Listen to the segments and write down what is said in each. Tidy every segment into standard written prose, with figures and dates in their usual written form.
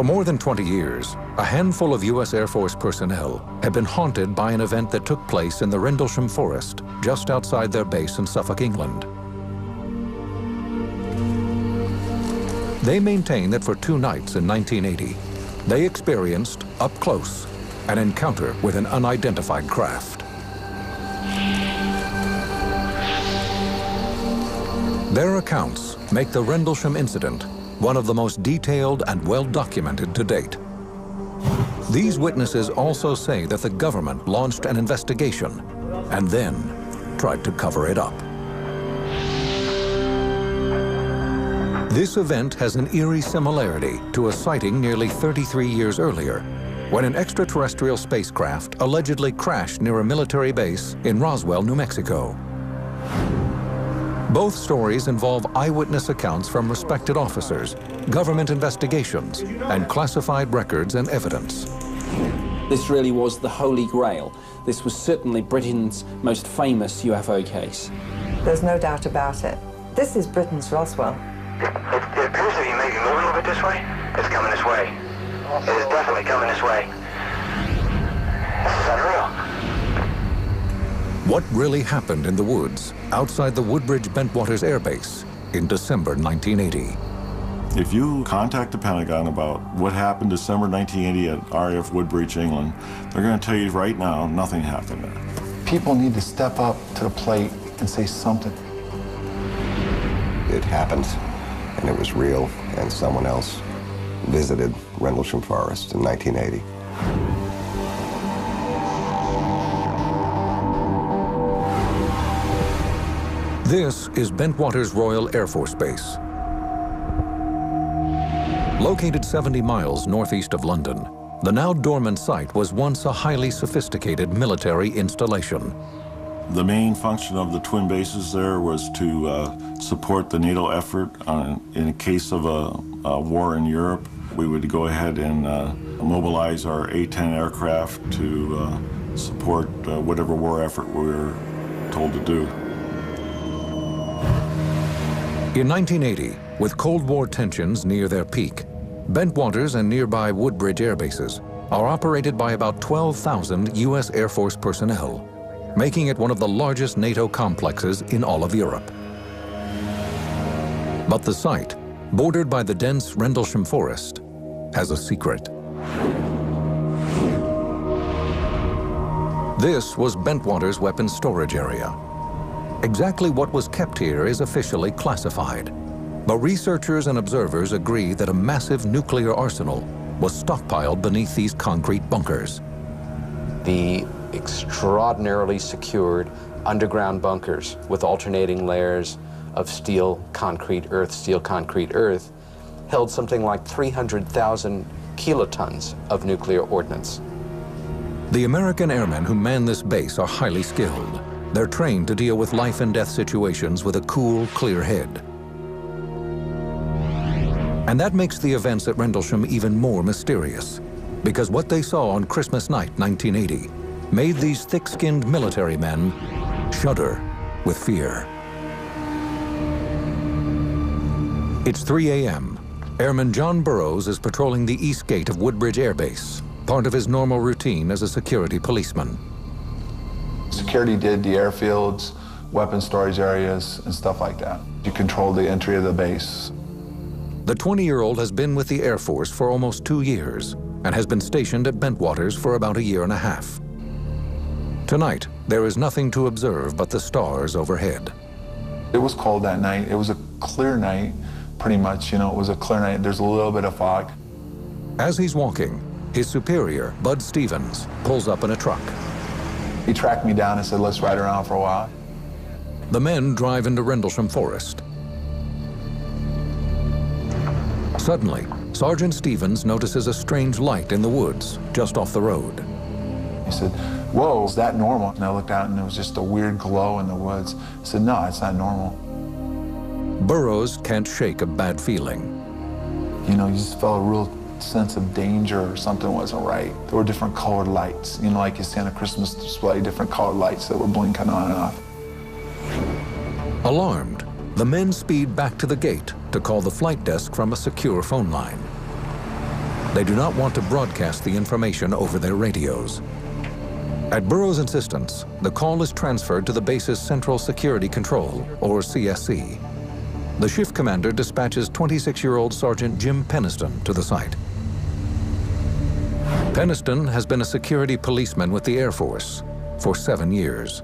For more than 20 years, a handful of U.S. Air Force personnel had been haunted by an event that took place in the Rendlesham Forest, just outside their base in Suffolk, England. They maintain that for 2 nights in 1980, they experienced, up close, an encounter with an unidentified craft. Their accounts make the Rendlesham incident one of the most detailed and well-documented to date. These witnesses also say that the government launched an investigation and then tried to cover it up. This event has an eerie similarity to a sighting nearly 33 years earlier, when an extraterrestrial spacecraft allegedly crashed near a military base in Roswell, New Mexico. Both stories involve eyewitness accounts from respected officers, government investigations, and classified records and evidence. This really was the Holy Grail. This was certainly Britain's most famous UFO case. There's no doubt about it. This is Britain's Roswell. It appears to be maybe moving a bit this way. It's coming this way. It is definitely coming this way. This is unreal. What really happened in the woods outside the Woodbridge-Bentwaters Air Base in December 1980? If you contact the Pentagon about what happened December 1980 at RAF Woodbridge, England, they're going to tell you right now nothing happened there. People need to step up to the plate and say something. It happened, and it was real, and someone else visited Rendlesham Forest in 1980. This is Bentwaters Royal Air Force Base. Located 70 miles northeast of London, the now dormant site was once a highly sophisticated military installation. The main function of the twin bases there was to support the NATO effort in a case of a war in Europe. We would go ahead and mobilize our A-10 aircraft to support whatever war effort we were told to do. In 1980, with Cold War tensions near their peak, Bentwaters and nearby Woodbridge air bases are operated by about 12,000 U.S. Air Force personnel, making it one of the largest NATO complexes in all of Europe. But the site, bordered by the dense Rendlesham Forest, has a secret. This was Bentwaters' weapons storage area. Exactly what was kept here is officially classified, but researchers and observers agree that a massive nuclear arsenal was stockpiled beneath these concrete bunkers. The extraordinarily secured underground bunkers with alternating layers of steel, concrete, earth, held something like 300,000 kilotons of nuclear ordnance. The American airmen who man this base are highly skilled. They're trained to deal with life and death situations with a cool, clear head. And that makes the events at Rendlesham even more mysterious, because what they saw on Christmas night 1980 made these thick-skinned military men shudder with fear. It's 3 a.m. Airman John Burroughs is patrolling the east gate of Woodbridge Air Base, part of his normal routine as a security policeman. Security did the airfields, weapon storage areas, and stuff like that. You controlled the entry of the base. The 20-year-old has been with the Air Force for almost 2 years and has been stationed at Bentwaters for about 1.5 years. Tonight, there is nothing to observe but the stars overhead. It was cold that night. It was a clear night, pretty much. You know, it was a clear night. There's a little bit of fog. As he's walking, his superior, Bud Stevens, pulls up in a truck. He tracked me down and said, let's ride around for a while. The men drive into Rendlesham Forest. Suddenly, Sergeant Stevens notices a strange light in the woods just off the road. He said, whoa, is that normal? And I looked out and there was just a weird glow in the woods. I said, no, it's not normal. Burroughs can't shake a bad feeling. You know, you just felt a real sense of danger or something wasn't right. There were different colored lights, you know, like you see on a Christmas display, different colored lights that were blinking on and off. Alarmed, the men speed back to the gate to call the flight desk from a secure phone line. They do not want to broadcast the information over their radios. At Burroughs' insistence, the call is transferred to the base's Central Security Control, or CSC. The shift commander dispatches 26-year-old Sergeant Jim Peniston to the site. Peniston has been a security policeman with the Air Force for 7 years.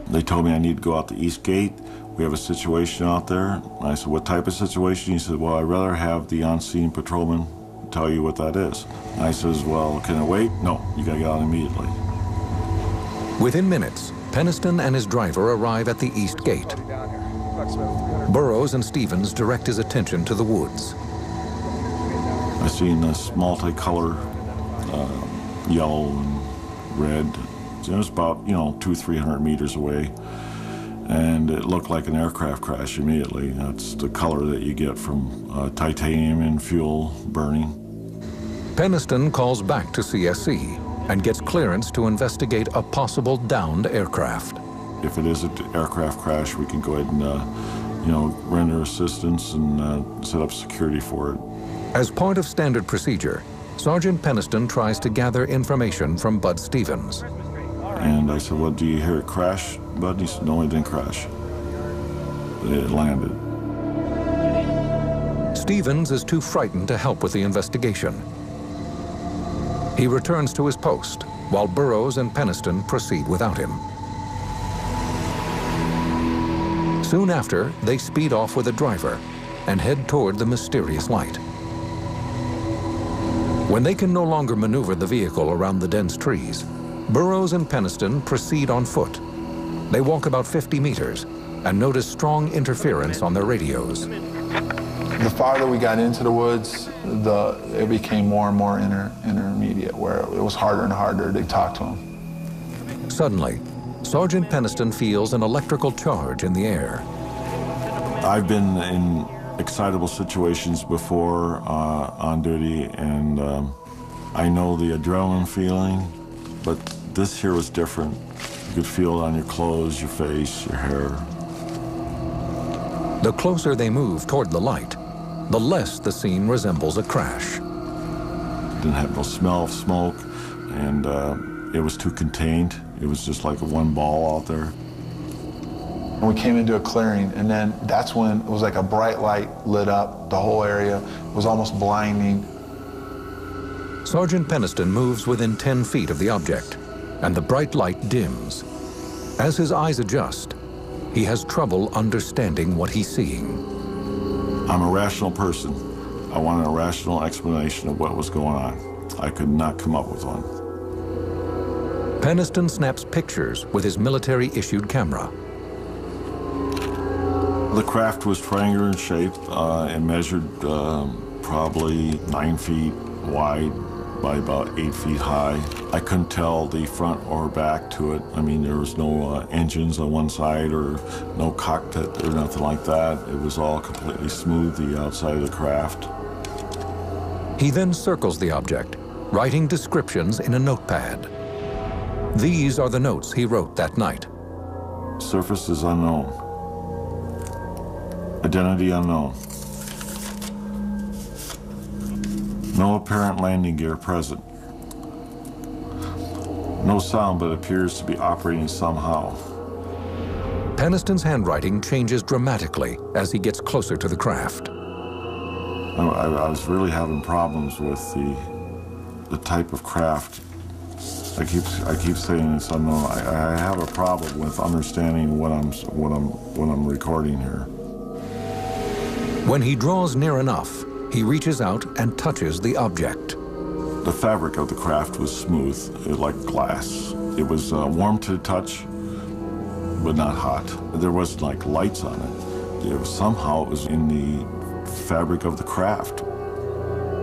They told me I need to go out the East Gate. We have a situation out there. I said, what type of situation? He said, well, I'd rather have the on-scene patrolman tell you what that is. I says, well, can I wait? No, you gotta get out immediately. Within minutes, Peniston and his driver arrive at the East Gate. Burroughs and Stevens direct his attention to the woods. I seen this multicolor, yellow and red. It was about, 200-300 meters away. And it looked like an aircraft crash immediately. That's the color that you get from titanium and fuel burning. Peniston calls back to CSC and gets clearance to investigate a possible downed aircraft. If it is an aircraft crash, we can go ahead and, render assistance and set up security for it. As part of standard procedure, Sergeant Peniston tries to gather information from Bud Stevens. And I said, well, do you hear it crash, Bud? And he said, no, it didn't crash. It landed. Stevens is too frightened to help with the investigation. He returns to his post, while Burroughs and Peniston proceed without him. Soon after, they speed off with a driver and head toward the mysterious light. When they can no longer maneuver the vehicle around the dense trees, Burroughs and Peniston proceed on foot. They walk about 50 meters and notice strong interference on their radios. The farther we got into the woods, it became more and more intermediate, where it was harder and harder to talk to him. Suddenly, Sergeant Peniston feels an electrical charge in the air. I've been in excitable situations before on duty, and I know the adrenaline feeling, but this here was different. You could feel it on your clothes, your face, your hair. The closer they move toward the light, the less the scene resembles a crash. Didn't have no smell of smoke, and it was too contained. It was just like one ball out there. And we came into a clearing, and then that's when it was like a bright light lit up the whole area. It was almost blinding. Sergeant Peniston moves within 10 feet of the object, and the bright light dims. As his eyes adjust, he has trouble understanding what he's seeing. I'm a rational person. I wanted a rational explanation of what was going on. I could not come up with one. Peniston snaps pictures with his military-issued camera. The craft was triangular in shape and measured probably 9 feet wide by about 8 feet high. I couldn't tell the front or back to it. I mean, there was no engines on one side or no cockpit or nothing like that. It was all completely smooth, the outside of the craft. He then circles the object, writing descriptions in a notepad. These are the notes he wrote that night. Surface is unknown. Identity unknown. No apparent landing gear present. No sound, but appears to be operating somehow. Peniston's handwriting changes dramatically as he gets closer to the craft. I was really having problems with the type of craft. I keep saying it's unknown. I have a problem with understanding what I'm recording here. When he draws near enough, he reaches out and touches the object. The fabric of the craft was smooth, like glass. It was warm to the touch, but not hot. There wasn't like lights on it. Somehow it was in the fabric of the craft.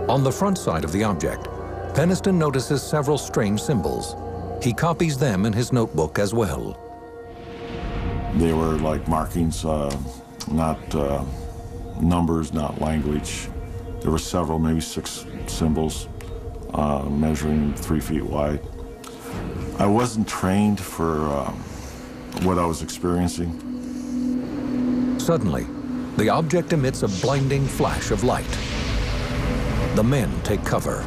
On the front side of the object, Peniston notices several strange symbols. He copies them in his notebook as well. They were like markings, not numbers, not language. There were several, maybe 6 symbols, measuring 3 feet wide. I wasn't trained for what I was experiencing. Suddenly, the object emits a blinding flash of light. The men take cover.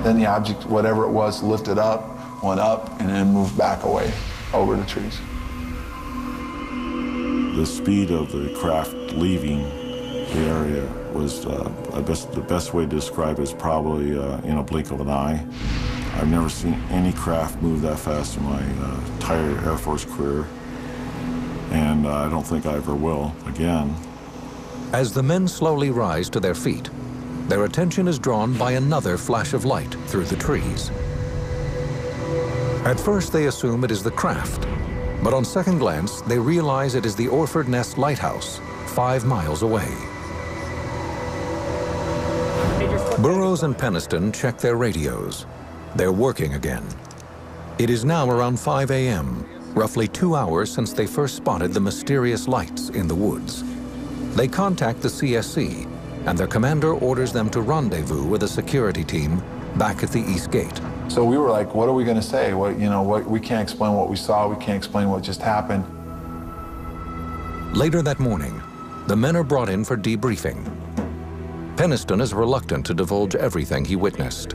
Then the object, whatever it was, lifted up, went up, and then moved back away over the trees. The speed of the craft leaving the area was, the best way to describe it is probably in a blink of an eye. I've never seen any craft move that fast in my entire Air Force career, and I don't think I ever will again. As the men slowly rise to their feet, their attention is drawn by another flash of light through the trees. At first, they assume it is the craft, but on second glance, they realize it is the Orford Ness Lighthouse, 5 miles away. Burroughs and Peniston check their radios. They're working again. It is now around 5 a.m., roughly 2 hours since they first spotted the mysterious lights in the woods. They contact the CSC, and their commander orders them to rendezvous with a security team back at the East Gate. So we were like, what are we going to say? We can't explain what we saw. We can't explain what just happened. Later that morning, the men are brought in for debriefing. Peniston is reluctant to divulge everything he witnessed.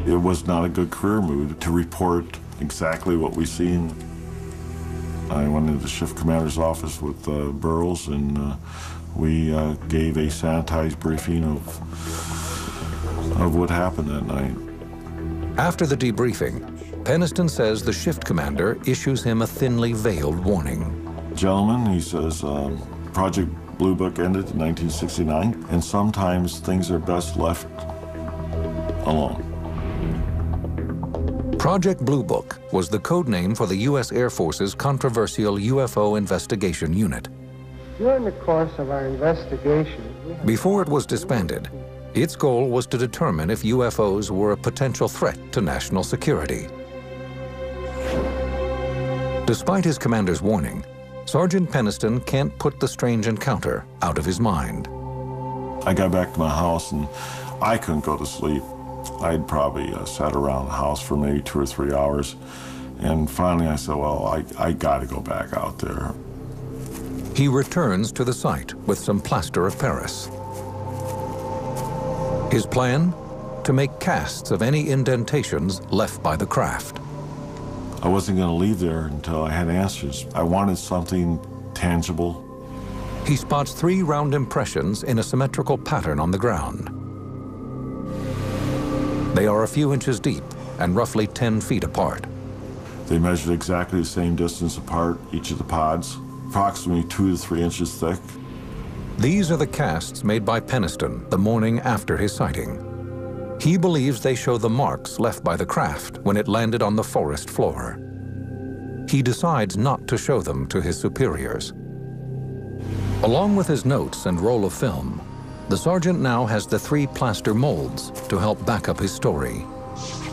It was not a good career move to report exactly what we seen. I went into the shift commander's office with Burroughs, and we gave a sanitized briefing of what happened that night. After the debriefing, Peniston says the shift commander issues him a thinly veiled warning. Gentlemen, he says, Project Blue Book ended in 1969, and sometimes things are best left alone. Project Blue Book was the code name for the U.S. Air Force's controversial UFO investigation unit. During the course of our investigation, before it was disbanded, its goal was to determine if UFOs were a potential threat to national security. Despite his commander's warning, Sergeant Peniston can't put the strange encounter out of his mind. I got back to my house and I couldn't go to sleep. I'd probably sat around the house for maybe 2 or 3 hours. And finally I said, well, I got to go back out there. He returns to the site with some plaster of Paris. His plan? To make casts of any indentations left by the craft. I wasn't going to leave there until I had answers. I wanted something tangible. He spots 3 round impressions in a symmetrical pattern on the ground. They are a few inches deep and roughly 10 feet apart. They measured exactly the same distance apart, each of the pods, approximately 2 to 3 inches thick. These are the casts made by Peniston the morning after his sighting. He believes they show the marks left by the craft when it landed on the forest floor. He decides not to show them to his superiors. Along with his notes and roll of film, the sergeant now has the 3 plaster molds to help back up his story.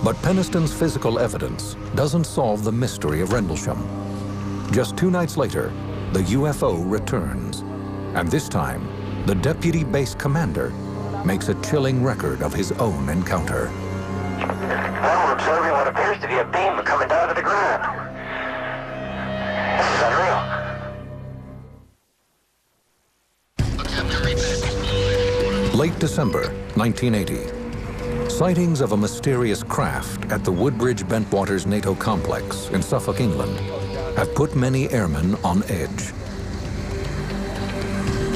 But Peniston's physical evidence doesn't solve the mystery of Rendlesham. Just 2 nights later, the UFO returns. And this time, the deputy base commander makes a chilling record of his own encounter. Well, we're observing what appears to be a beam coming down to the ground. This is unreal. Late December, 1980. Sightings of a mysterious craft at the Woodbridge Bentwaters NATO complex in Suffolk, England, have put many airmen on edge.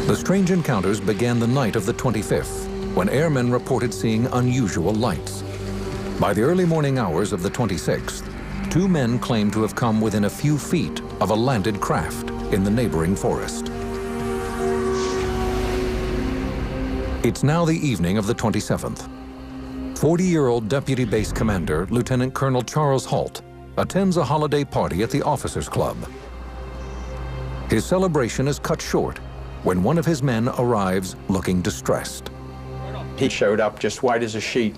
The strange encounters began the night of the 25th, when airmen reported seeing unusual lights. By the early morning hours of the 26th, 2 men claimed to have come within a few feet of a landed craft in the neighboring forest. It's now the evening of the 27th. 40-year-old Deputy Base Commander Lieutenant Colonel Charles Halt attends a holiday party at the Officers Club. His celebration is cut short when one of his men arrives looking distressed. He showed up just white as a sheet.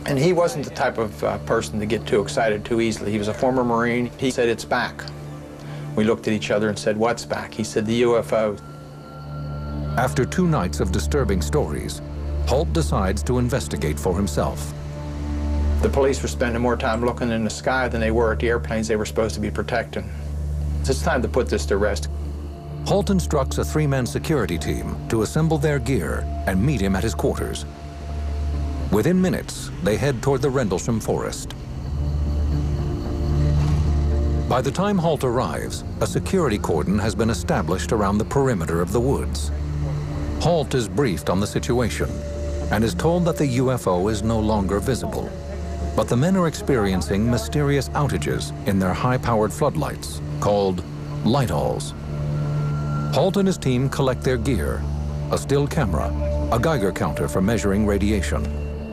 And he wasn't the type of person to get too excited too easily. He was a former Marine. He said, "It's back." We looked at each other and said, "What's back?" He said, "The UFO." After 2 nights of disturbing stories, Halt decides to investigate for himself. The police were spending more time looking in the sky than they were at the airplanes they were supposed to be protecting. It's time to put this to rest. Holt instructs a three-man security team to assemble their gear and meet him at his quarters. Within minutes, they head toward the Rendlesham forest. By the time Holt arrives, a security cordon has been established around the perimeter of the woods. Holt is briefed on the situation and is told that the UFO is no longer visible. But the men are experiencing mysterious outages in their high-powered floodlights, called light-alls. Holt and his team collect their gear, a still camera, a Geiger counter for measuring radiation,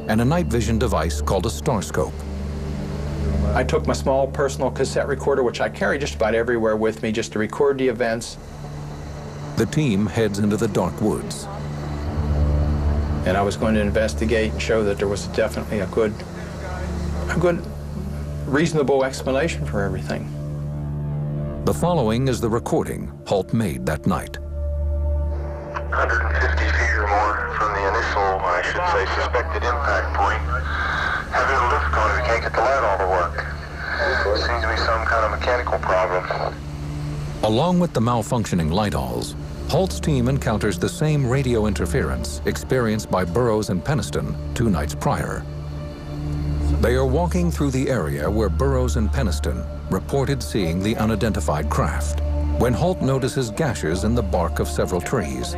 and a night vision device called a starscope. I took my small personal cassette recorder, which I carry just about everywhere with me, just to record the events. The team heads into the dark woods. And I was going to investigate and show that there was definitely a good, reasonable explanation for everything. The following is the recording Holt made that night. 150 feet or more from the initial, I should say, suspected impact point. Having a lift going, we can't get the light all to work. Seems to be some kind of mechanical problem. Along with the malfunctioning light-alls, Holt's team encounters the same radio interference experienced by Burroughs and Penniston 2 nights prior. They are walking through the area where Burroughs and Penniston reported seeing the unidentified craft, when Holt notices gashes in the bark of several trees.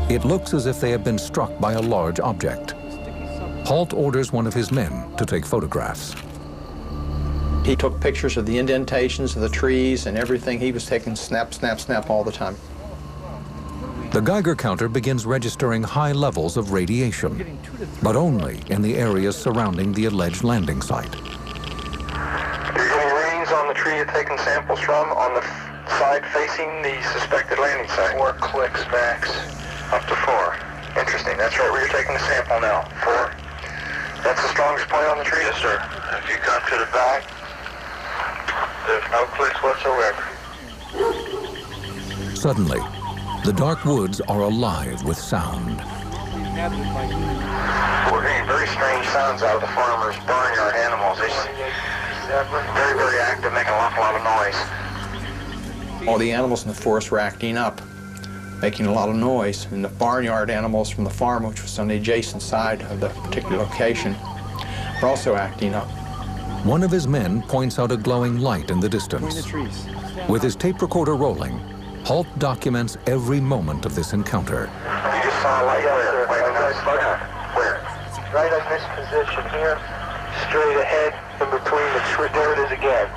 It looks as if they have been struck by a large object. Holt orders one of his men to take photographs. He took pictures of the indentations of the trees and everything. He was taking snap, snap, snap all the time. The Geiger counter begins registering high levels of radiation, but only in the areas surrounding the alleged landing site. You're getting readings on the tree you're taking samples from on the side facing the suspected landing site. 4 clicks max. Up to 4. Interesting. That's right where you're taking the sample now. 4. That's the strongest point on the tree? Yes, sir. If you come to the back, there's no clicks whatsoever. Suddenly, the dark woods are alive with sound. We're hearing very strange sounds out of the farmers' barnyard animals. It's very, very active, making an awful lot of noise. All the animals in the forest were acting up, making a lot of noise. And the barnyard animals from the farm, which was on the adjacent side of the particular location, were also acting up. One of his men points out a glowing light in the distance. With his tape recorder rolling, Holt documents every moment of this encounter. You just saw a light where? Where? Right in this position here, straight ahead, in between the tree. There it is again.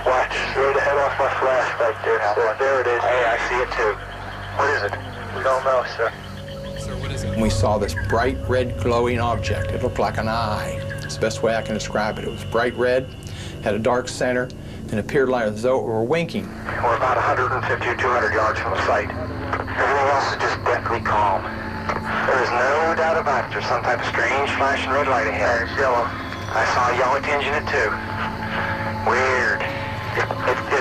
Watch. Straight ahead off my flash right there. So there it is. Hey, I see it too. What is it? We don't know, sir. And we saw this bright red glowing object. It looked like an eye. It's the best way I can describe it. It was bright red, had a dark center, and appeared like as though it were winking. We're about 150 or 200 yards from the site. Everything else is just deathly calm. There is no doubt about it. There's some type of strange flashing red light ahead. It's yellow. I saw a yellow tinge in it too. Weird. It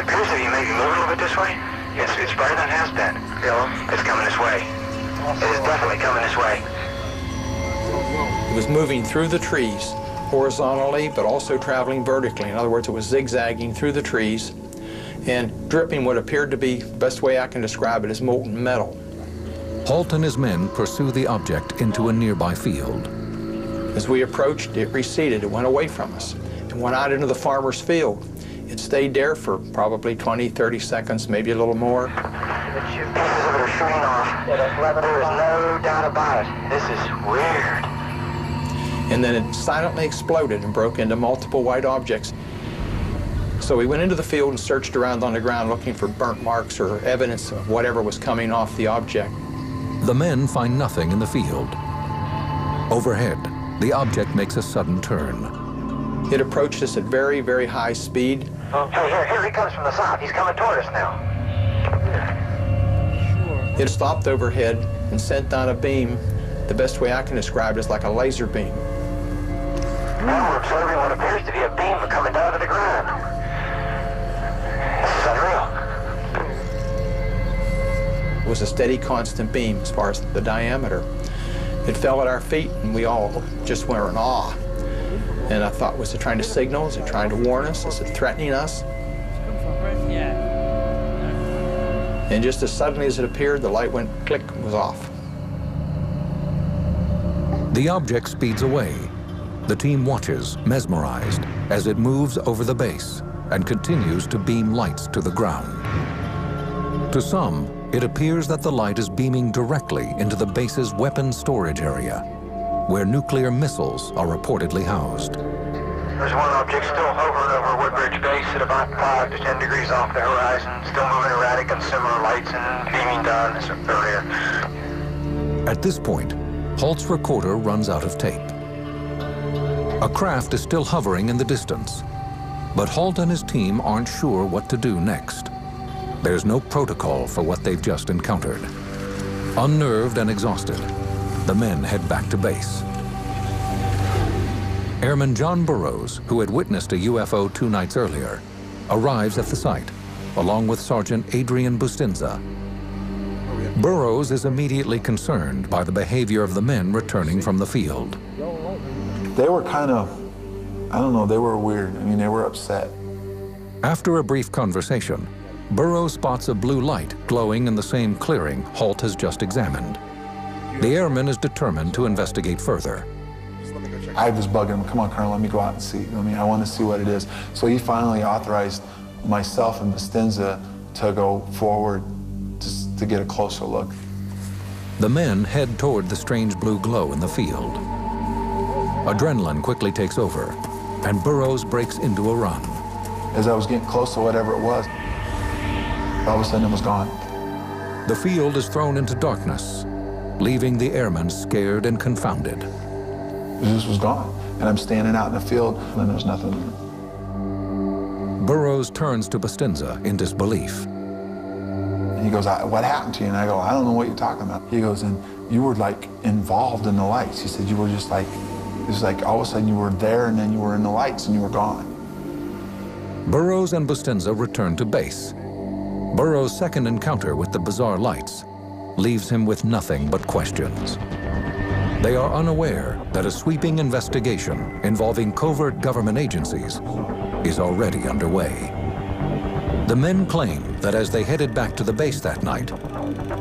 appears to be maybe moving a little bit this way. It's brighter than it has been. Yellow. It's coming this way. It is definitely coming this way. It was moving through the trees, horizontally, but also traveling vertically. In other words, it was zigzagging through the trees and dripping what appeared to be, the best way I can describe it, as molten metal. Holt and his men pursue the object into a nearby field. As we approached, it receded. It went away from us and went out into the farmer's field. It stayed there for probably 20, 30 seconds, maybe a little more. The pieces of it are shooting off. There is no doubt about it. This is weird. And then it silently exploded and broke into multiple white objects. So we went into the field and searched around on the ground looking for burnt marks or evidence of whatever was coming off the object. The men find nothing in the field. Overhead, the object makes a sudden turn. It approached us at very, very high speed. Oh, here he comes from the south. He's coming toward us now. It stopped overhead and sent down a beam. The best way I can describe it is like a laser beam. Now we're observing what appears to be a beam coming down to the ground. This is unreal. It was a steady, constant beam as far as the diameter. It fell at our feet, and we all just were in awe. And I thought, was it trying to signal? Is it trying to warn us? Is it threatening us? And just as suddenly as it appeared, the light went click, was off. The object speeds away. The team watches, mesmerized, as it moves over the base and continues to beam lights to the ground. To some, it appears that the light is beaming directly into the base's weapons storage area, where nuclear missiles are reportedly housed. There's one object still hovering over Woodbridge Base at about 5 to 10 degrees off the horizon, still moving erratic and similar lights and beaming down this area. At this point, Halt's recorder runs out of tape. A craft is still hovering in the distance, but Halt and his team aren't sure what to do next. There's no protocol for what they've just encountered. Unnerved and exhausted, the men head back to base. Airman John Burroughs, who had witnessed a UFO 2 nights earlier, arrives at the site, along with Sergeant Adrian Bustinza. Burroughs is immediately concerned by the behavior of the men returning from the field. They were kind of, I don't know, they were weird. I mean, they were upset. After a brief conversation, Burroughs spots a blue light glowing in the same clearing Halt has just examined. The airman is determined to investigate further. I was bugging him, come on, Colonel, let me go out and see. I want to see what it is. So he finally authorized myself and Bustinza to go forward to get a closer look. The men head toward the strange blue glow in the field. Adrenaline quickly takes over, and Burroughs breaks into a run. As I was getting close to whatever it was, all of a sudden it was gone. The field is thrown into darkness, leaving the airmen scared and confounded. It just was gone. And I'm standing out in the field, and there's nothing there. Burroughs turns to Bustinza in disbelief. And he goes, what happened to you? And I go, I don't know what you're talking about. He goes, and you were like involved in the lights. He said, you were just like, it was like all of a sudden you were there and then you were in the lights and you were gone. Burroughs and Bustinza return to base. Burroughs' second encounter with the bizarre lights leaves him with nothing but questions. They are unaware that a sweeping investigation involving covert government agencies is already underway. The men claim that as they headed back to the base that night,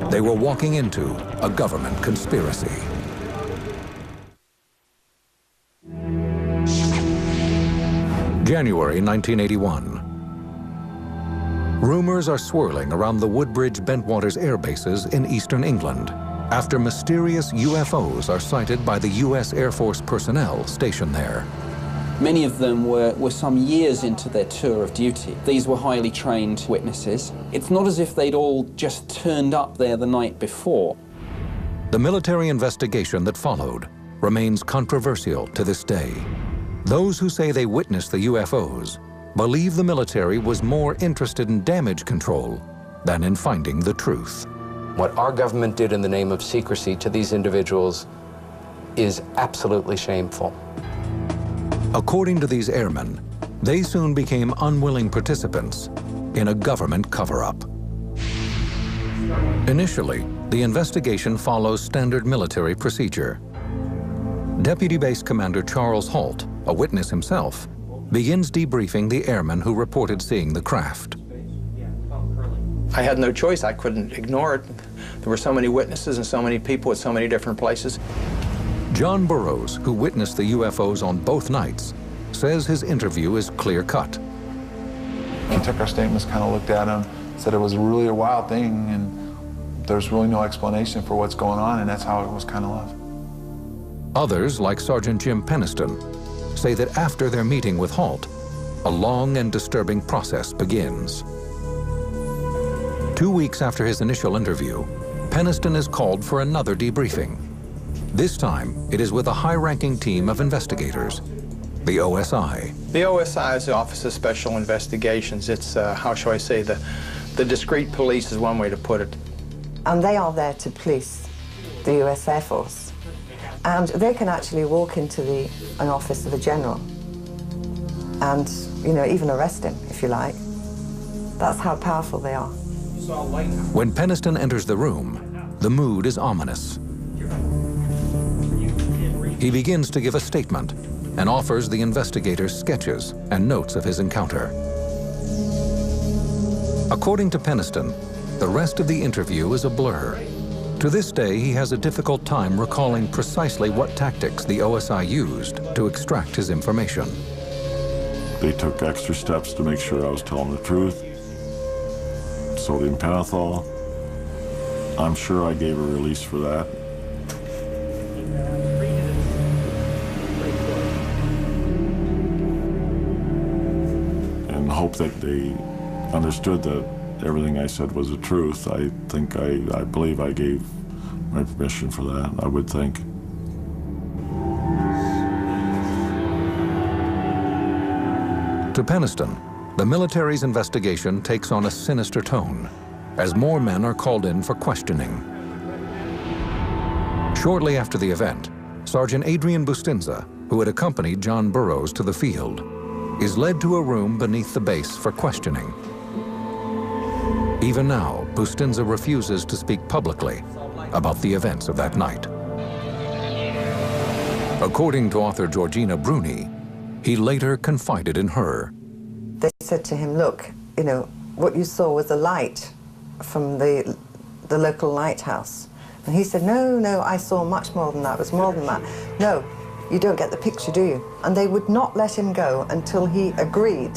they were walking into a government conspiracy. January 1981. Rumors are swirling around the Woodbridge Bentwaters air bases in eastern England after mysterious UFOs are sighted by the U.S. Air Force personnel stationed there. Many of them were some years into their tour of duty. These were highly trained witnesses. It's not as if they'd all just turned up there the night before. The military investigation that followed remains controversial to this day. Those who say they witnessed the UFOs believe the military was more interested in damage control than in finding the truth. What our government did in the name of secrecy to these individuals is absolutely shameful. According to these airmen, they soon became unwilling participants in a government cover-up. Initially, the investigation follows standard military procedure. Deputy Base Commander Charles Halt, a witness himself, begins debriefing the airmen who reported seeing the craft. I had no choice. I couldn't ignore it. There were so many witnesses and so many people at so many different places. John Burroughs, who witnessed the UFOs on both nights, says his interview is clear-cut. He took our statements, kind of looked at them, said it was really a wild thing, and there's really no explanation for what's going on, and that's how it was kind of left. Others, like Sergeant Jim Peniston, say that after their meeting with Halt, a long and disturbing process begins. 2 weeks after his initial interview, Peniston is called for another debriefing. This time, it is with a high-ranking team of investigators, the OSI. The OSI is the Office of Special Investigations. It's, how shall I say, the discreet police is one way to put it. And they are there to police the US Air Force. And they can actually walk into an office of a general and, even arrest him, if you like. That's how powerful they are. When Peniston enters the room, the mood is ominous. He begins to give a statement and offers the investigators sketches and notes of his encounter. According to Peniston, the rest of the interview is a blur. To this day, he has a difficult time recalling precisely what tactics the OSI used to extract his information. They took extra steps to make sure I was telling the truth. Sodium pentothal. I'm sure I gave a release for that. And hope that they understood that everything I said was the truth. I believe I gave my permission for that, I would think. To Peniston, the military's investigation takes on a sinister tone as more men are called in for questioning. Shortly after the event, Sergeant Adrian Bustinza, who had accompanied John Burroughs to the field, is led to a room beneath the base for questioning. Even now, Bustinza refuses to speak publicly about the events of that night. According to author Georgina Bruni, he later confided in her. They said to him, look, you know, what you saw was a light from the local lighthouse. And he said, no, I saw much more than that. It was more than that. No, you don't get the picture, do you? And they would not let him go until he agreed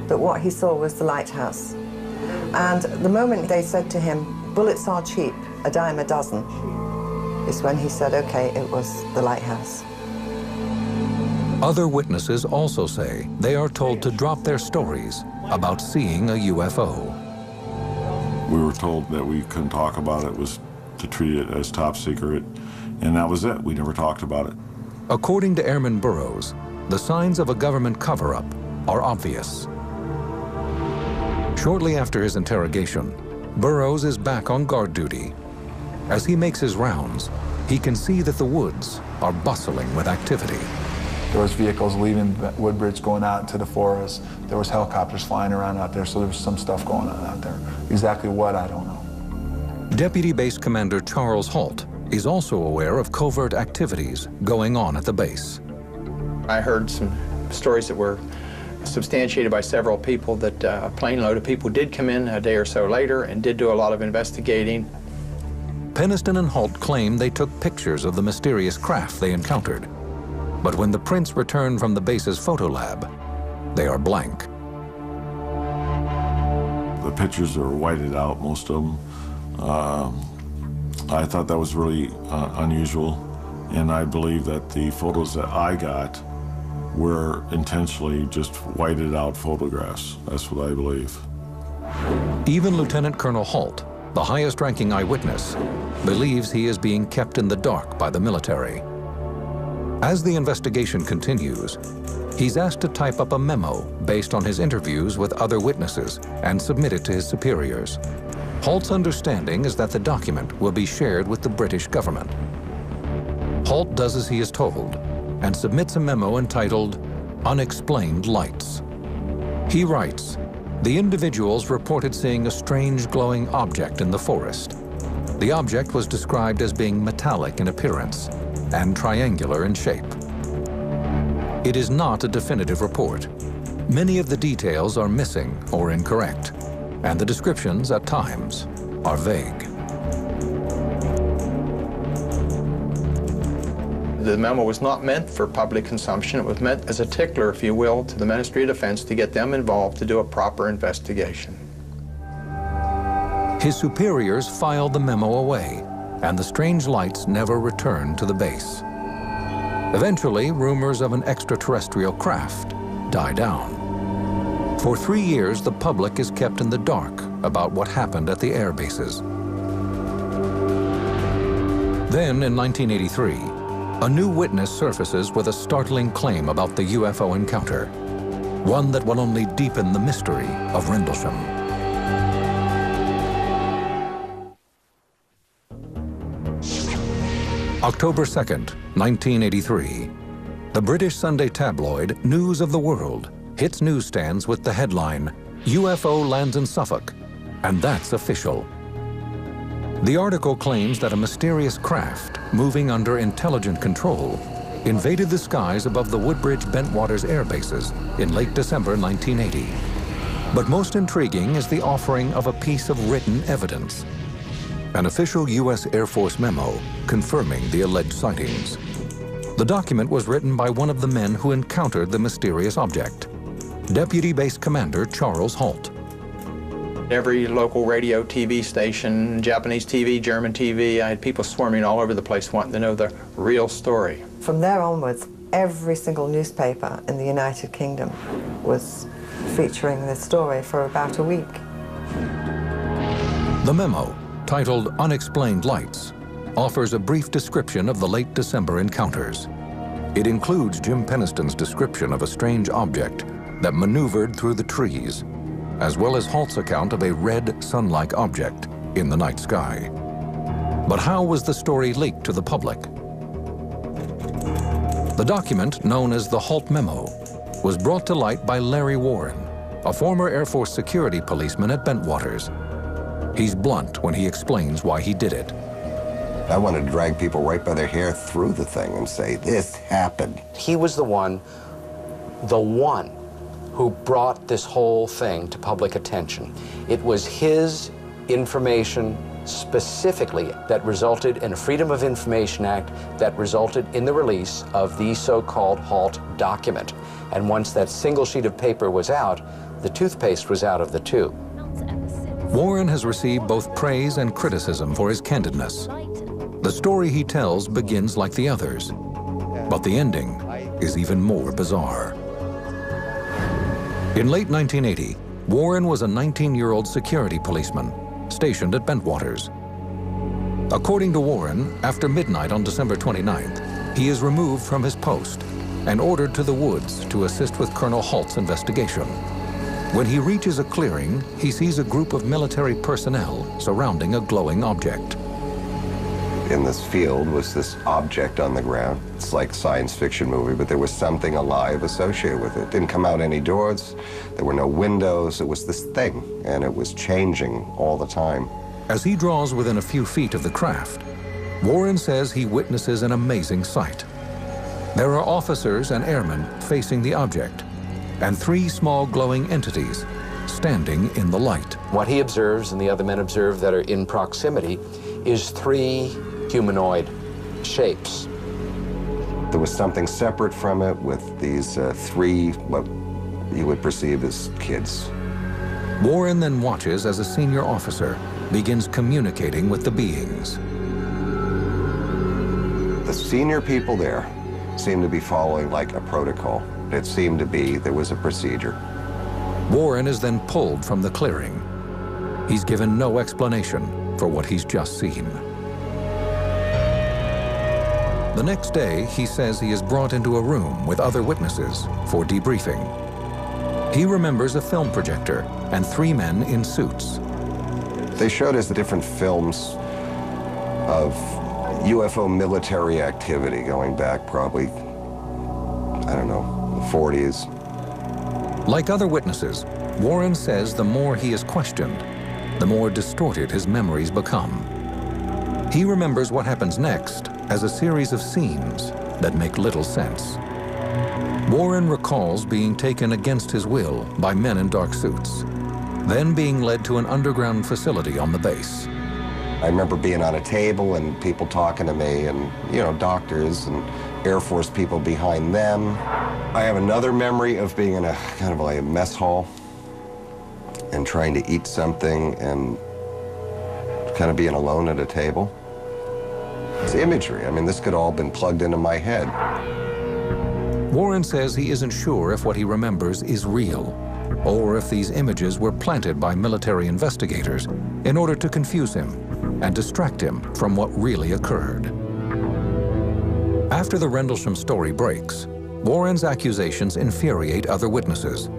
that what he saw was the lighthouse. And the moment they said to him, bullets are cheap, a dime a dozen, is when he said, okay, it was the lighthouse. Other witnesses also say they are told to drop their stories about seeing a UFO. We were told that we couldn't talk about it, was to treat it as top secret, and that was it. We never talked about it. According to Airman Burroughs, the signs of a government cover-up are obvious. Shortly after his interrogation, Burroughs is back on guard duty. As he makes his rounds, he can see that the woods are bustling with activity. There was vehicles leaving Woodbridge going out into the forest. There was helicopters flying around out there, so there was some stuff going on out there. Exactly what, I don't know. Deputy Base Commander Charles Holt is also aware of covert activities going on at the base. I heard some stories that were substantiated by several people that a plane load of people did come in a day or so later and did do a lot of investigating. Peniston and Holt claim they took pictures of the mysterious craft they encountered. But when the prints return from the base's photo lab, they are blank. The pictures are whited out, most of them. I thought that was really unusual, and I believe that the photos that I got were intentionally just whited out photographs. That's what I believe. Even Lieutenant Colonel Holt, the highest-ranking eyewitness, believes he is being kept in the dark by the military. As the investigation continues, he's asked to type up a memo based on his interviews with other witnesses and submit it to his superiors. Holt's understanding is that the document will be shared with the British government. Holt does as he is told and submits a memo entitled Unexplained Lights. He writes, the individuals reported seeing a strange glowing object in the forest. The object was described as being metallic in appearance and triangular in shape. It is not a definitive report. Many of the details are missing or incorrect, and the descriptions at times are vague. The memo was not meant for public consumption. It was meant as a tickler, if you will, to the Ministry of Defense to get them involved to do a proper investigation. His superiors filed the memo away, and the strange lights never returned to the base. Eventually, rumors of an extraterrestrial craft die down. For 3 years, the public is kept in the dark about what happened at the air bases. Then, in 1983, a new witness surfaces with a startling claim about the UFO encounter, one that will only deepen the mystery of Rendlesham. October 2nd, 1983. The British Sunday tabloid News of the World hits newsstands with the headline, UFO lands in Suffolk, and that's official. The article claims that a mysterious craft, moving under intelligent control, invaded the skies above the Woodbridge Bentwaters air bases in late December 1980. But most intriguing is the offering of a piece of written evidence, an official U.S. Air Force memo confirming the alleged sightings. The document was written by one of the men who encountered the mysterious object, Deputy Base Commander Charles Halt. Every local radio, TV station, Japanese TV, German TV, I had people swarming all over the place wanting to know the real story. From there onwards, every single newspaper in the United Kingdom was featuring this story for about a week. The memo, titled Unexplained Lights, offers a brief description of the late December encounters. It includes Jim Peniston's description of a strange object that maneuvered through the trees, as well as Halt's account of a red sun-like object in the night sky. But how was the story leaked to the public? The document, known as the Halt Memo, was brought to light by Larry Warren, a former Air Force security policeman at Bentwaters. He's blunt when he explains why he did it. I wanted to drag people right by their hair through the thing and say, this happened. He was the one who brought this whole thing to public attention. It was his information specifically that resulted in a Freedom of Information Act that resulted in the release of the so-called Halt document. And once that single sheet of paper was out, the toothpaste was out of the tube. Warren has received both praise and criticism for his candidness. The story he tells begins like the others, but the ending is even more bizarre. In late 1980, Warren was a 19-year-old security policeman stationed at Bentwaters. According to Warren, after midnight on December 29th, he is removed from his post and ordered to the woods to assist with Colonel Halt's investigation. When he reaches a clearing, he sees a group of military personnel surrounding a glowing object. In this field was this object on the ground. It's like a science fiction movie, but there was something alive associated with it. Didn't come out any doors, there were no windows, it was this thing, and it was changing all the time. As he draws within a few feet of the craft, Warren says he witnesses an amazing sight. There are officers and airmen facing the object, and 3 small glowing entities standing in the light. What he observes and the other men observe that are in proximity is 3 humanoid shapes. There was something separate from it with these 3, what you would perceive as kids. Warren then watches as a senior officer begins communicating with the beings. The senior people there seemed to be following like a protocol. It seemed to be there was a procedure. Warren is then pulled from the clearing. He's given no explanation for what he's just seen. The next day, he says he is brought into a room with other witnesses for debriefing. He remembers a film projector and 3 men in suits. They showed us the different films of UFO military activity going back probably, I don't know, the 40s. Like other witnesses, Warren says the more he is questioned, the more distorted his memories become. He remembers what happens next as a series of scenes that make little sense. Warren recalls being taken against his will by men in dark suits, then being led to an underground facility on the base. I remember being on a table and people talking to me and, you know, doctors and Air Force people behind them. I have another memory of being in a kind of like a mess hall and trying to eat something and kind of being alone at a table. It's imagery. I mean, this could all have been plugged into my head. Warren says he isn't sure if what he remembers is real, or if these images were planted by military investigators in order to confuse him and distract him from what really occurred. After the Rendlesham story breaks, Warren's accusations infuriate other witnesses.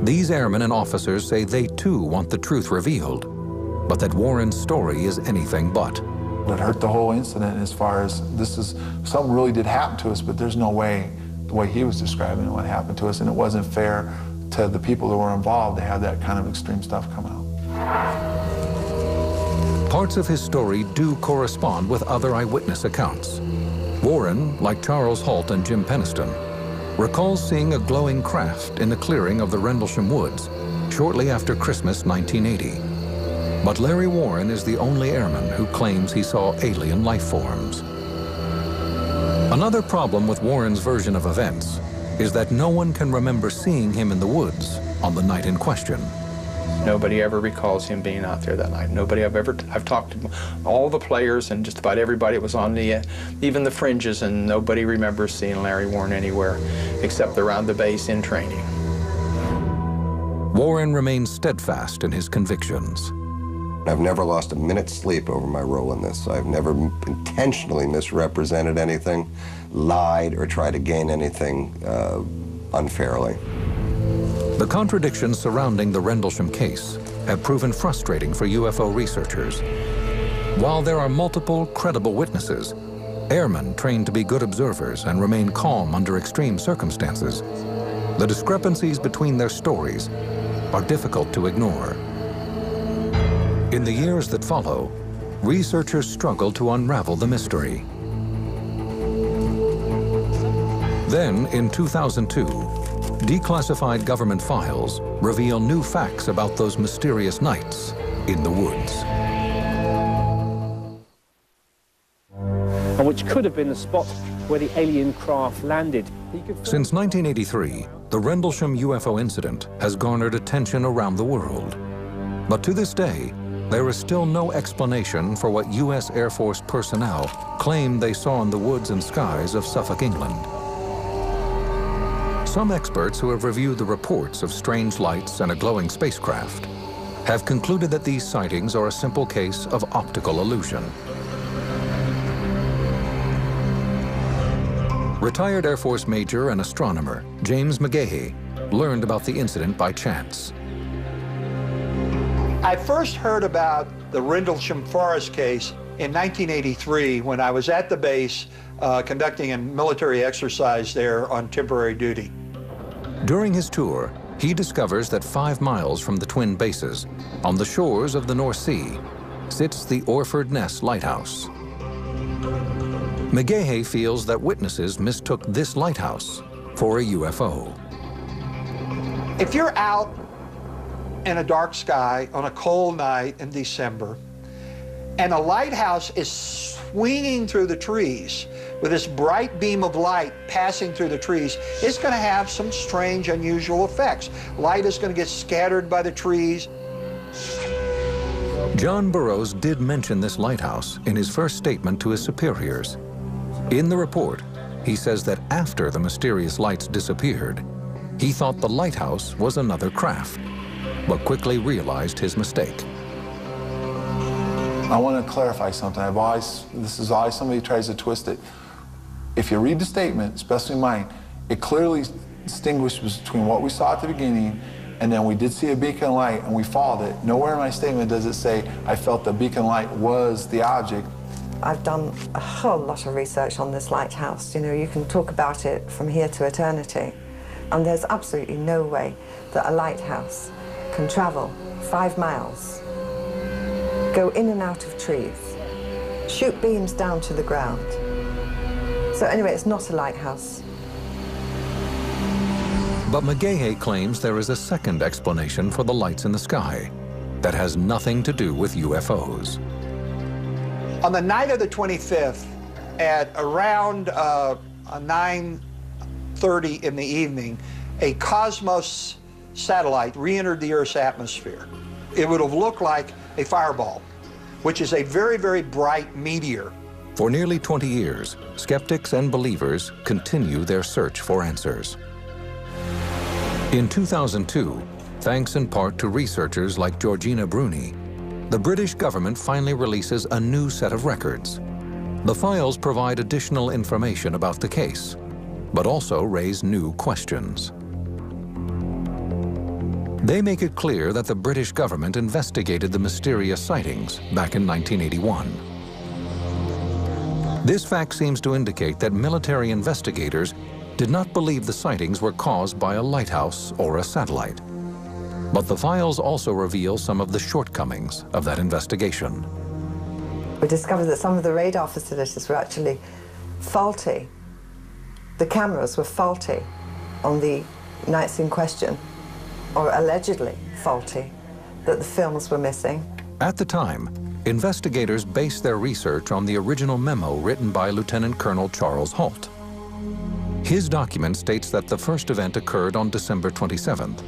These airmen and officers say they too want the truth revealed, but that Warren's story is anything but. It hurt the whole incident as far as this is, something really did happen to us, but there's no way, the way he was describing what happened to us, and it wasn't fair to the people that were involved to have that kind of extreme stuff come out. Parts of his story do correspond with other eyewitness accounts. Warren, like Charles Halt and Jim Peniston, recalls seeing a glowing craft in the clearing of the Rendlesham Woods shortly after Christmas 1980. But Larry Warren is the only airman who claims he saw alien life forms. Another problem with Warren's version of events is that no one can remember seeing him in the woods on the night in question. Nobody ever recalls him being out there that night. I've talked to all the players and just about everybody that was on even the fringes, and nobody remembers seeing Larry Warren anywhere except around the base in training. Warren remains steadfast in his convictions. I've never lost a minute's sleep over my role in this. I've never intentionally misrepresented anything, lied, or tried to gain anything unfairly. The contradictions surrounding the Rendlesham case have proven frustrating for UFO researchers. While there are multiple credible witnesses, airmen trained to be good observers and remain calm under extreme circumstances, the discrepancies between their stories are difficult to ignore. In the years that follow, researchers struggle to unravel the mystery. Then, in 2002, declassified government files reveal new facts about those mysterious nights in the woods. And which could have been the spot where the alien craft landed. Since 1983, the Rendlesham UFO incident has garnered attention around the world. But to this day, there is still no explanation for what U.S. Air Force personnel claimed they saw in the woods and skies of Suffolk, England. Some experts who have reviewed the reports of strange lights and a glowing spacecraft have concluded that these sightings are a simple case of optical illusion. Retired Air Force Major and astronomer James McGahey learned about the incident by chance. I first heard about the Rendlesham Forest case in 1983 when I was at the base conducting a military exercise there on temporary duty. During his tour, he discovers that 5 miles from the twin bases, on the shores of the North Sea, sits the Orford Ness Lighthouse. McGahey feels that witnesses mistook this lighthouse for a UFO. If you're out in a dark sky on a cold night in December, and a lighthouse is swinging through the trees with this bright beam of light passing through the trees, it's going to have some strange, unusual effects. Light is going to get scattered by the trees. John Burroughs did mention this lighthouse in his first statement to his superiors. In the report, he says that after the mysterious lights disappeared, he thought the lighthouse was another craft, but quickly realized his mistake. I want to clarify something. This is always somebody tries to twist it. If you read the statement, especially mine, it clearly distinguishes between what we saw at the beginning and then we did see a beacon light and we followed it. Nowhere in my statement does it say I felt the beacon light was the object. I've done a whole lot of research on this lighthouse. You know, you can talk about it from here to eternity. And there's absolutely no way that a lighthouse can travel 5 miles, go in and out of trees, shoot beams down to the ground. So anyway, it's not a lighthouse. But McGahey claims there is a second explanation for the lights in the sky that has nothing to do with UFOs. On the night of the 25th, at around 9:30 in the evening, a Cosmos satellite re-entered the Earth's atmosphere. It would have looked like a fireball, which is a very, very bright meteor. For nearly 20 years, skeptics and believers continue their search for answers. In 2002, thanks in part to researchers like Georgina Bruni, the British government finally releases a new set of records. The files provide additional information about the case, but also raise new questions. They make it clear that the British government investigated the mysterious sightings back in 1981. This fact seems to indicate that military investigators did not believe the sightings were caused by a lighthouse or a satellite. But the files also reveal some of the shortcomings of that investigation. We discovered that some of the radar facilities were actually faulty. The cameras were faulty on the nights in question. or allegedly faulty, that the films were missing. At the time, investigators based their research on the original memo written by Lieutenant Colonel Charles Halt. His document states that the first event occurred on December 27th,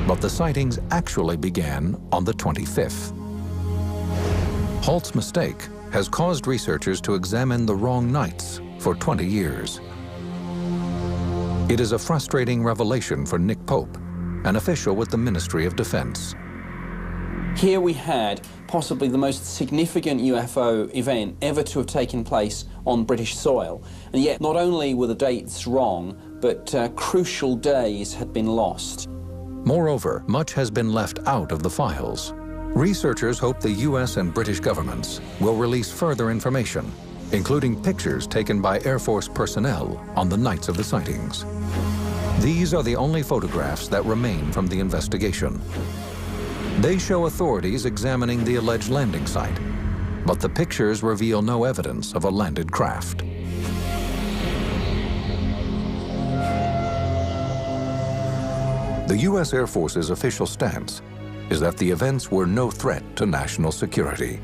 but the sightings actually began on the 25th. Halt's mistake has caused researchers to examine the wrong nights for 20 years. It is a frustrating revelation for Nick Pope, an official with the Ministry of Defense. Here we had possibly the most significant UFO event ever to have taken place on British soil. And yet not only were the dates wrong, but crucial days had been lost. Moreover, much has been left out of the files. Researchers hope the US and British governments will release further information, including pictures taken by Air Force personnel on the nights of the sightings. These are the only photographs that remain from the investigation. They show authorities examining the alleged landing site, but the pictures reveal no evidence of a landed craft. The U.S. Air Force's official stance is that the events were no threat to national security.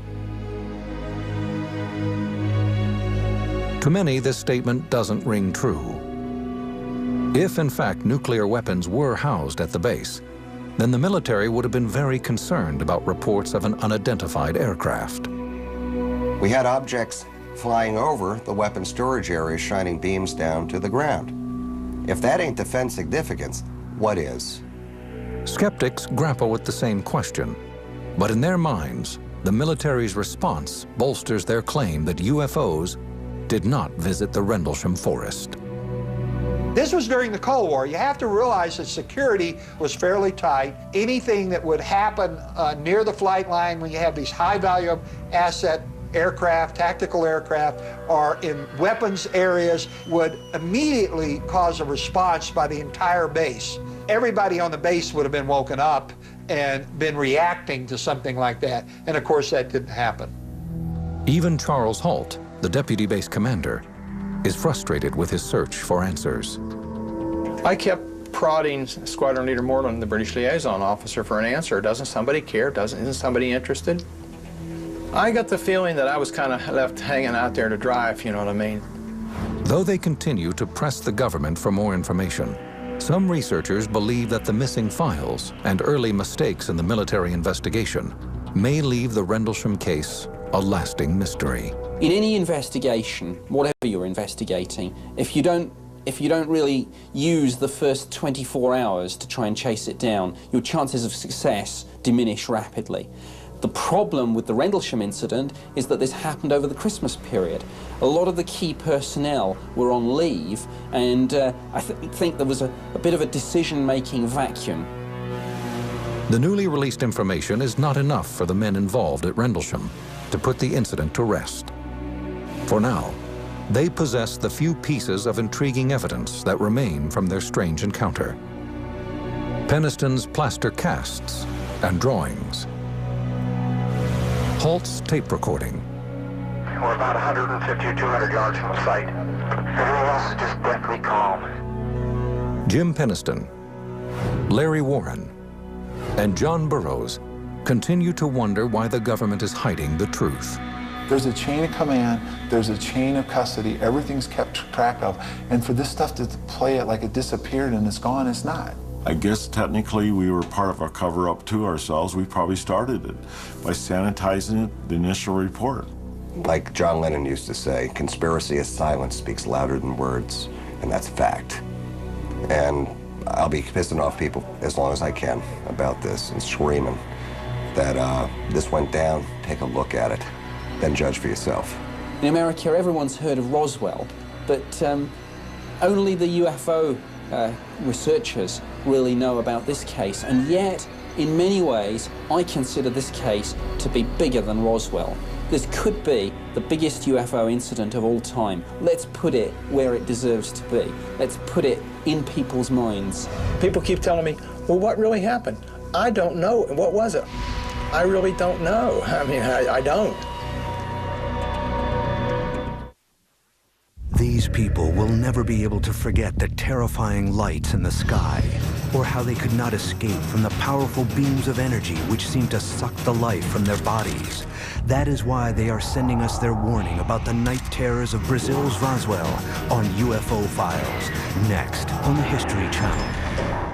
To many, this statement doesn't ring true. If, in fact, nuclear weapons were housed at the base, then the military would have been very concerned about reports of an unidentified aircraft. We had objects flying over the weapon storage area, shining beams down to the ground. If that ain't defense significance, what is? Skeptics grapple with the same question, but in their minds, the military's response bolsters their claim that UFOs did not visit the Rendlesham Forest. This was during the Cold War. You have to realize that security was fairly tight. Anything that would happen near the flight line when you have these high-value asset aircraft, tactical aircraft, or in weapons areas would immediately cause a response by the entire base. Everybody on the base would have been woken up and been reacting to something like that. And of course, that didn't happen. Even Charles Halt, the deputy base commander, is frustrated with his search for answers. I kept prodding Squadron Leader Moreland, the British liaison officer, for an answer. Doesn't somebody care? Isn't somebody interested? I got the feeling that I was kind of left hanging out there to dry, if you know what I mean. Though they continue to press the government for more information, some researchers believe that the missing files and early mistakes in the military investigation may leave the Rendlesham case a lasting mystery. In any investigation, whatever you're investigating, if you don't really use the first 24 hours to try and chase it down, your chances of success diminish rapidly. The problem with the Rendlesham incident is that this happened over the Christmas period. A lot of the key personnel were on leave, and I think there was a bit of a decision-making vacuum. The newly released information is not enough for the men involved at Rendlesham to put the incident to rest. For now, they possess the few pieces of intriguing evidence that remain from their strange encounter. Peniston's plaster casts and drawings. Halt's tape recording. We're about 150 or 200 yards from the site. Everything else is just deathly calm. Jim Peniston, Larry Warren, and John Burroughs continue to wonder why the government is hiding the truth. There's a chain of command, there's a chain of custody, everything's kept track of. And for this stuff to play it like it disappeared and it's gone, it's not. I guess technically we were part of a cover-up to ourselves. We probably started it by sanitizing it, the initial report. Like John Lennon used to say, conspiracy is silence speaks louder than words, and that's fact. And I'll be pissing off people as long as I can about this and screaming that this went down, take a look at it, then judge for yourself. In America, everyone's heard of Roswell, but only the UFO researchers really know about this case, and yet, in many ways, I consider this case to be bigger than Roswell. This could be the biggest UFO incident of all time. Let's put it where it deserves to be. Let's put it in people's minds. People keep telling me, well, what really happened? I don't know. What was it? I really don't know. I mean, I don't. These people will never be able to forget the terrifying lights in the sky or how they could not escape from the powerful beams of energy which seem to suck the life from their bodies. That is why they are sending us their warning about the night terrors of Brazil's Roswell on UFO Files, next on the History Channel.